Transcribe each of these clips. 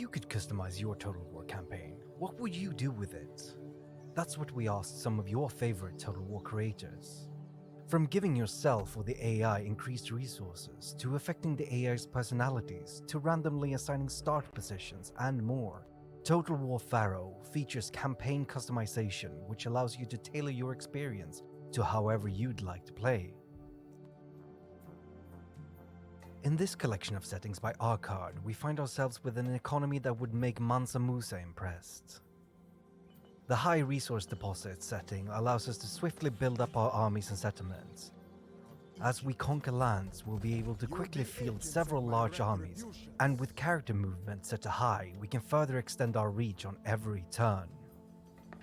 you could customize your Total War campaign, what would you do with it? That's what we asked some of your favorite Total War creators. From giving yourself or the AI increased resources, to affecting the AI's personalities, to randomly assigning start positions, and more, Total War PHARAOH features campaign customization, which allows you to tailor your experience to however you'd like to play. In this collection of settings by Arcard, we find ourselves with an economy that would make Mansa Musa impressed. The high resource deposit setting allows us to swiftly build up our armies and settlements. As we conquer lands, we'll be able to quickly field several large armies, and with character movement set to high, we can further extend our reach on every turn.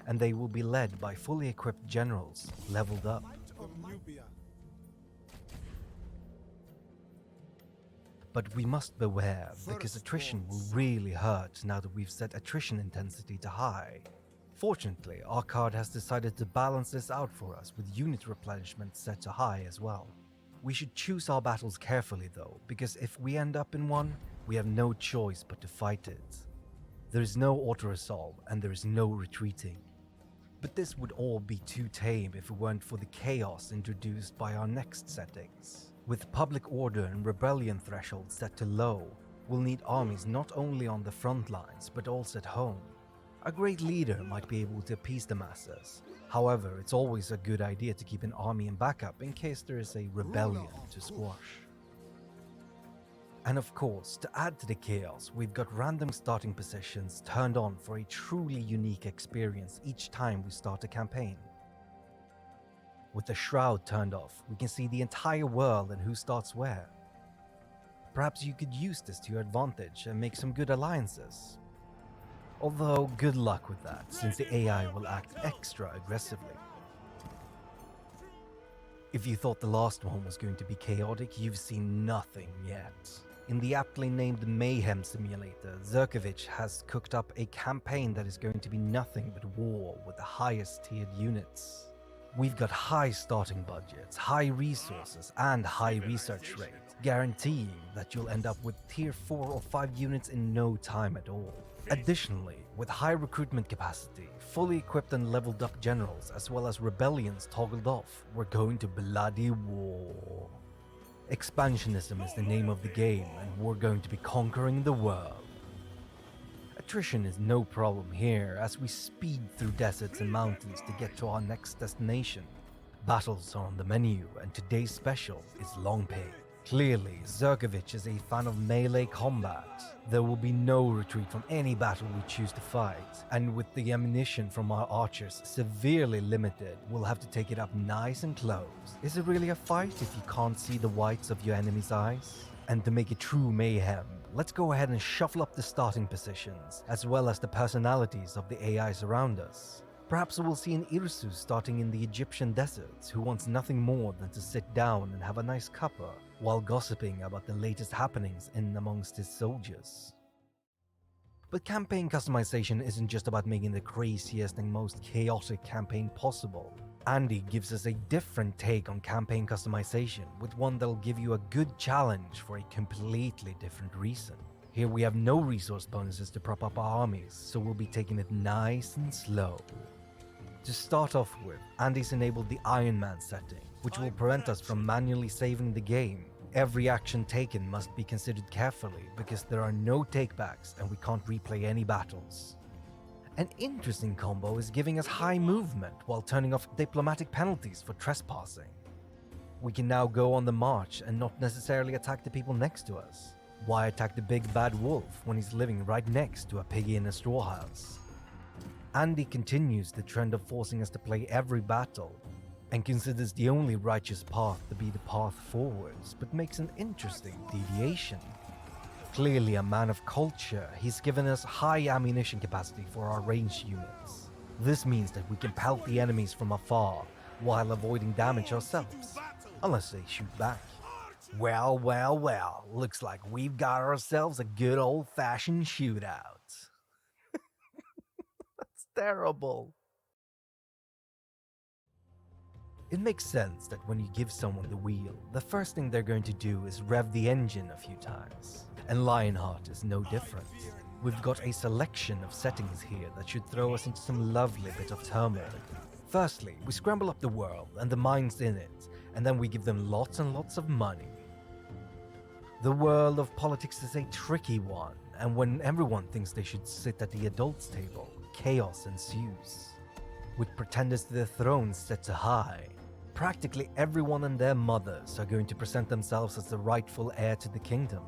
And they will be led by fully equipped generals, leveled up. But we must beware, because attrition will really hurt now that we've set attrition intensity to high. Fortunately, our card has decided to balance this out for us with unit replenishment set to high as well. We should choose our battles carefully though, because if we end up in one, we have no choice but to fight it. There is no auto-resolve and there is no retreating. But this would all be too tame if it weren't for the chaos introduced by our next settings. With public order and rebellion thresholds set to low, we'll need armies not only on the front lines but also at home. A great leader might be able to appease the masses. However, it's always a good idea to keep an army in backup in case there is a rebellion to squash. And of course, to add to the chaos, we've got random starting positions turned on for a truly unique experience each time we start a campaign. With the shroud turned off, we can see the entire world and who starts where. Perhaps you could use this to your advantage and make some good alliances. Although, good luck with that, since the AI will act extra aggressively. If you thought the last one was going to be chaotic, you've seen nothing yet. In the aptly named Mayhem Simulator, Zerkovich has cooked up a campaign that is going to be nothing but war with the highest tiered units. We've got high starting budgets, high resources, and high research rate, guaranteeing that you'll end up with tier 4 or 5 units in no time at all. Additionally, with high recruitment capacity, fully equipped and leveled up generals, as well as rebellions toggled off, we're going to bloody war. Expansionism is the name of the game, and we're going to be conquering the world. Attrition is no problem here, as we speed through deserts and mountains to get to our next destination. Battles are on the menu, and today's special is Long Pay. Clearly, Zerkovich is a fan of melee combat. There will be no retreat from any battle we choose to fight, and with the ammunition from our archers severely limited, we'll have to take it up nice and close. Is it really a fight if you can't see the whites of your enemy's eyes? And to make it true mayhem, let's go ahead and shuffle up the starting positions, as well as the personalities of the AIs around us. Perhaps we'll see an Irsu starting in the Egyptian deserts who wants nothing more than to sit down and have a nice cuppa while gossiping about the latest happenings in amongst his soldiers. But campaign customization isn't just about making the craziest and most chaotic campaign possible. Andy gives us a different take on campaign customization, with one that'll give you a good challenge for a completely different reason. Here we have no resource bonuses to prop up our armies, so we'll be taking it nice and slow. To start off with, Andy's enabled the Iron Man setting, which will prevent us from manually saving the game. Every action taken must be considered carefully, because there are no takebacks and we can't replay any battles. An interesting combo is giving us high movement while turning off diplomatic penalties for trespassing. We can now go on the march and not necessarily attack the people next to us. Why attack the big bad wolf when he's living right next to a piggy in a straw house? Andy continues the trend of forcing us to play every battle, and considers the only righteous path to be the path forwards, but makes an interesting deviation. Clearly a man of culture, he's given us high ammunition capacity for our ranged units. This means that we can pelt the enemies from afar, while avoiding damage ourselves, unless they shoot back. Well, looks like we've got ourselves a good old-fashioned shootout. That's terrible. It makes sense that when you give someone the wheel, the first thing they're going to do is rev the engine a few times. And Lionheart is no different. we've got a selection of settings here that should throw us into some lovely bit of turmoil. Firstly, we scramble up the world and the minds in it, and then we give them lots and lots of money. The world of politics is a tricky one, and when everyone thinks they should sit at the adults' table, chaos ensues. With pretenders to the throne set to high, practically everyone and their mothers are going to present themselves as the rightful heir to the kingdom.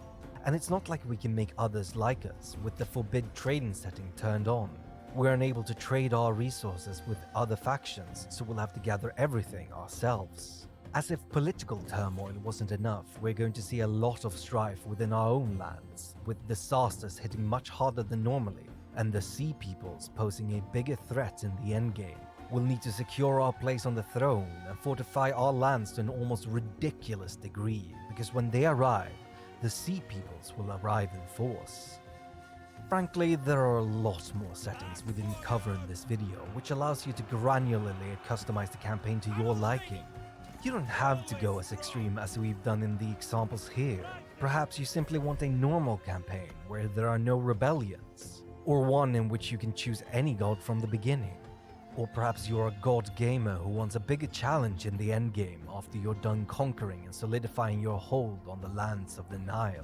And it's not like we can make others like us with the forbid trading setting turned on. We're unable to trade our resources with other factions, so we'll have to gather everything ourselves. As if political turmoil wasn't enough, we're going to see a lot of strife within our own lands, with disasters hitting much harder than normally, and the sea peoples posing a bigger threat in the endgame. We'll need to secure our place on the throne and fortify our lands to an almost ridiculous degree, because when they arrive, the sea peoples will arrive in force. Frankly, there are a lot more settings we didn't cover in this video, which allows you to granularly customize the campaign to your liking. You don't have to go as extreme as we've done in the examples here. Perhaps you simply want a normal campaign where there are no rebellions, or one in which you can choose any god from the beginning. Or perhaps you're a god gamer who wants a bigger challenge in the endgame after you're done conquering and solidifying your hold on the lands of the Nile.